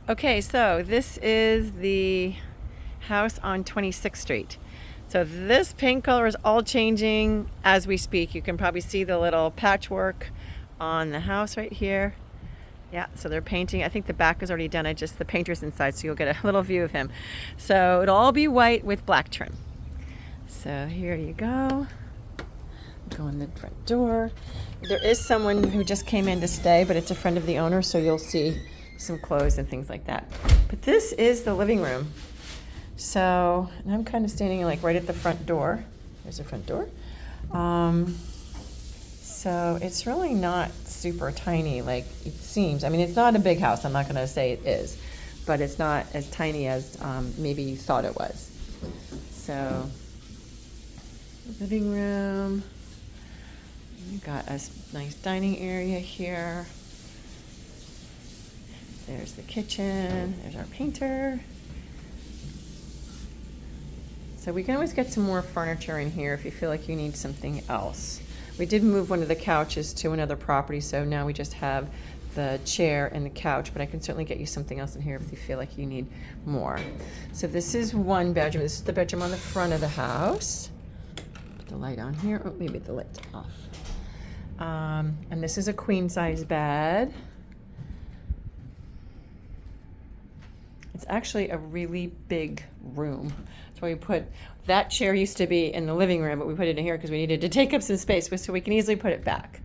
Okay, so this is the house on 26th Street. So this paint color is all changing as we speak. You can probably see the little patchwork on the house right here. Yeah, so they're painting. I think the back is already done. The painter's inside, so you'll get a little view of him. So it'll all be white with black trim. So here you go. Go in the front door. There is someone who just came in to stay, but it's a friend of the owner, so you'll see some clothes and things like that. But this is the living room. So, and I'm kind of standing like right at the front door. There's the front door. So it's really not super tiny like it seems. I mean, it's not a big house. I'm not going to say it is, but it's not as tiny as maybe you thought it was. So, living room. You've got a nice dining area here. There's the kitchen. There's our painter. So we can always get some more furniture in here if you feel like you need something else. We did move one of the couches to another property, so now we just have the chair and the couch, but I can certainly get you something else in here if you feel like you need more. So this is one bedroom. This is the bedroom on the front of the house. Put the light on here. Oh, maybe the light's off. And this is a queen size bed. It's actually a really big room. That's why we put, that chair used to be in the living room, but we put it in here because we needed to take up some space so we can easily put it back.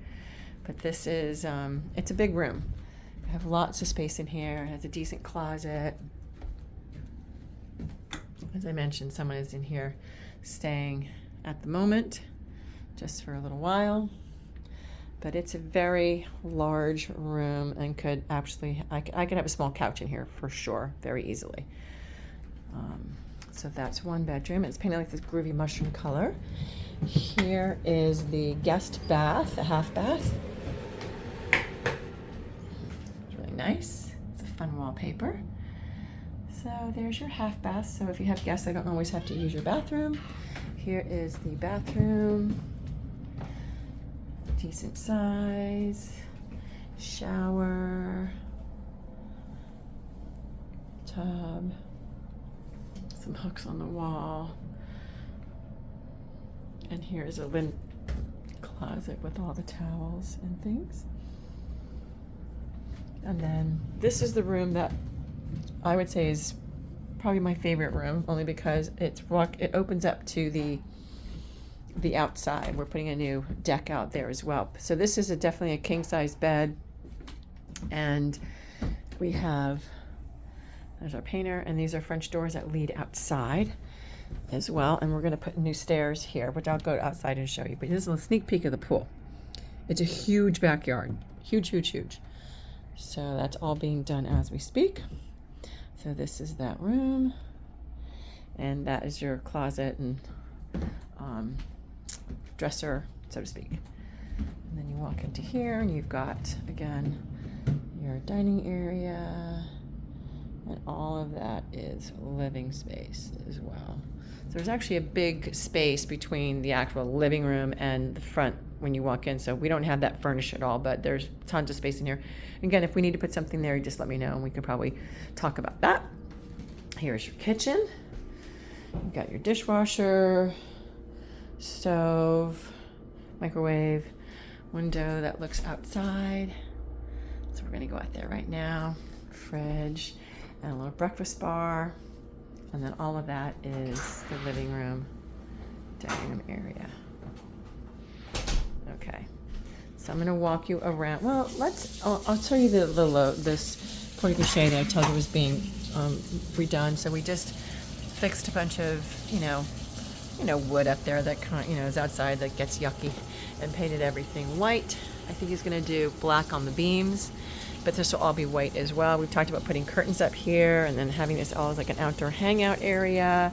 But this is, it's a big room. We have lots of space in here. It has a decent closet. As I mentioned, someone is in here staying at the moment, just for a little while. But it's a very large room and could actually, I could have a small couch in here for sure, very easily. So that's one bedroom. It's painted like this groovy mushroom color. Here is the guest bath, the half bath. It's really nice. It's a fun wallpaper. So there's your half bath. So if you have guests, I don't always have to use your bathroom. Here is the bathroom. Decent size, shower, tub, some hooks on the wall, and here is a linen closet with all the towels and things. And then this is the room that I would say is probably my favorite room, only because it opens up to the outside. We're putting a new deck out there as well. So this is definitely a king size bed. And we have, there's our painter, and these are French doors that lead outside as well. And we're going to put new stairs here, which I'll go outside and show you. But this is a sneak peek of the pool. It's a huge backyard. Huge, huge, huge. So that's all being done as we speak. So this is that room. And that is your closet and dresser, so to speak. And then you walk into here and you've got, again, your dining area, and all of that is living space as well. So there's actually a big space between the actual living room and the front when you walk in, so we don't have that furnished at all, but there's tons of space in here. Again, if we need to put something there, you just let me know and we can probably talk about that. Here's your kitchen. You've got your dishwasher, stove, microwave, window that looks outside. So we're gonna go out there right now. Fridge and a little breakfast bar. And then all of that is the living room, dining room area. Okay, so I'm gonna walk you around. Well, I'll show you this porte-cochere that I told you was being redone. So we just fixed a bunch of, wood up there that is outside that gets yucky, and painted everything white. I think he's gonna do black on the beams, but this will all be white as well. We've talked about putting curtains up here and then having this all as like an outdoor hangout area.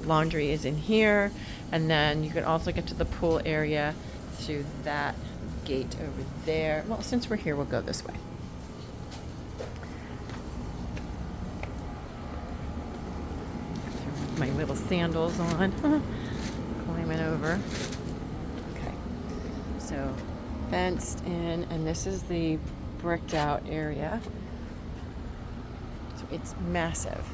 Laundry is in here, and then you can also get to the pool area through that gate over there. Well, since we're here, we'll go this way. My little sandals on, climbing over. Okay, so fenced in, and this is the bricked out area. It's massive.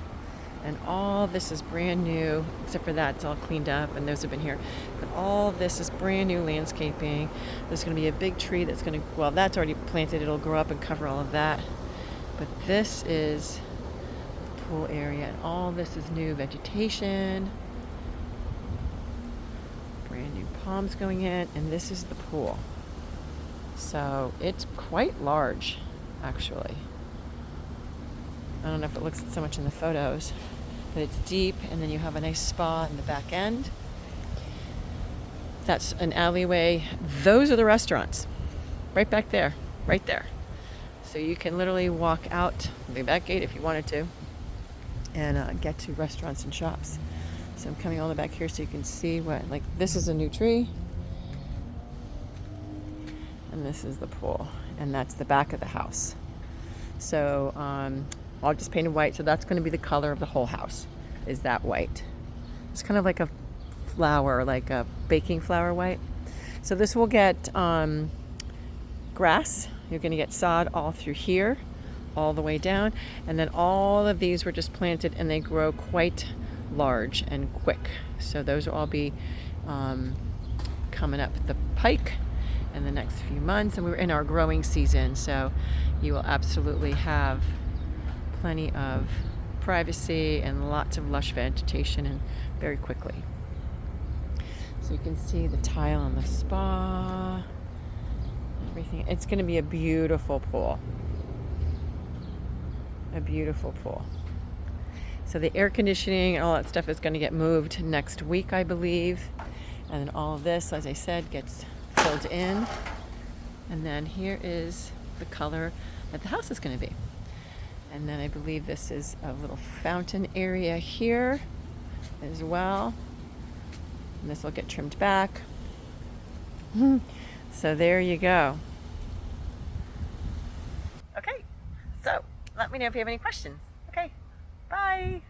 And all this is brand new, except for that, it's all cleaned up, and those have been here. But all this is brand new landscaping. There's going to be a big tree that's going to, well, that's already planted. It'll grow up and cover all of that. But this is the pool area, and all this is new vegetation. Brand new palms going in, and this is the pool. So it's quite large, actually. I don't know if it looks so much in the photos, but it's deep, and then you have a nice spa in the back end. That's an alleyway. Those are the restaurants. Right back there. Right there. So you can literally walk out the back gate if you wanted to and get to restaurants and shops. So I'm coming all the way back here so you can see what, like, this is a new tree. And this is the pool. And that's the back of the house. So, all just painted white, so that's going to be the color of the whole house, is that white. It's kind of like a flower, like a baking flower white. So this will get grass. You're going to get sod all through here, all the way down, and then all of these were just planted, and they grow quite large and quick. So those will all be coming up the pike in the next few months, and we're in our growing season, so you will absolutely have plenty of privacy and lots of lush vegetation, and very quickly. So you can see the tile on the spa, everything. It's going to be a beautiful pool. A beautiful pool. So the air conditioning and all that stuff is going to get moved next week, I believe. And then all of this, as I said, gets filled in. And then here is the color that the house is going to be. And then I believe this is a little fountain area here as well. And this will get trimmed back. So there you go. Okay, so let me know if you have any questions. Okay, bye.